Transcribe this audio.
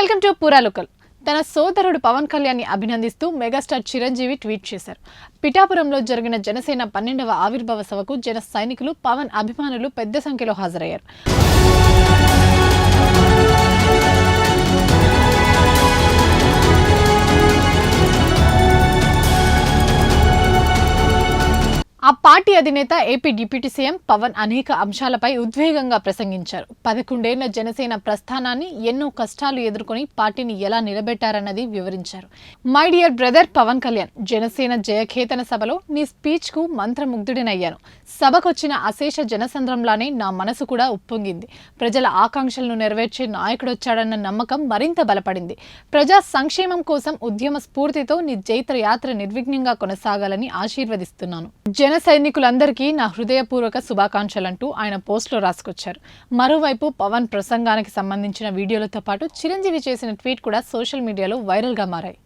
Welcome to పూరా local. తన సోదరుడు పవన్ కళ్యాణ్ ని అభినందిస్తూ మెగాస్టార్ చిరంజీవి ట్వీట్ చేశారు. పిఠాపురంలో జరిగిన జనసేన 12వ ఆవిర్భావ సభకు జన సైనికులు, పవన్ అభిమానులు పెద్ద సంఖ్యలో హాజరయ్యారు. ఆ పార్టీ అధినేత ఏపీ డిప్యూటీ సీఎం పవన్ అనేక అంశాలపై ఉద్వేగంగా ప్రసంగించారు. 11 ఏళ్ల జనసేన ప్రస్థానాన్ని, ఎన్నో కష్టాలు ఎదుర్కొని పార్టీని ఎలా నిలబెట్టారన్నది వివరించారు. My dear brother Pawan Kalyan, Janasena Jayaketana సభలో నీ స్పీచ్ కు మంత్రముగ్ధుడినయ్యాను. సభకొచ్చిన అశేష జనసంద్రంలానే నా మనసు కూడా ఉప్పొంగింది. ప్రజల ఆకాంక్షలను నెరవేర్చే నాయకుడొచ్చాడన్న నమ్మకం మరింత బలపడింది. ప్రజా సంక్షేమం కోసం ఉద్యమ స్ఫూర్తితో నీ జైత్రయాత్ర నిర్విఘ్నంగా కొనసాగాలని ఆశీర్వదిస్తున్నాను. జన సైనికులందరికీ నా హృదయపూర్వక శుభాకాంక్షలంటూ ఆయన పోస్టులో రాసుకొచ్చారు. మరోవైపు పవన్ ప్రసంగానికి సంబంధించిన వీడియోలతో పాటు చిరంజీవి చేసిన ట్వీట్ కూడా సోషల్ మీడియాలో వైరల్గా మారాయి.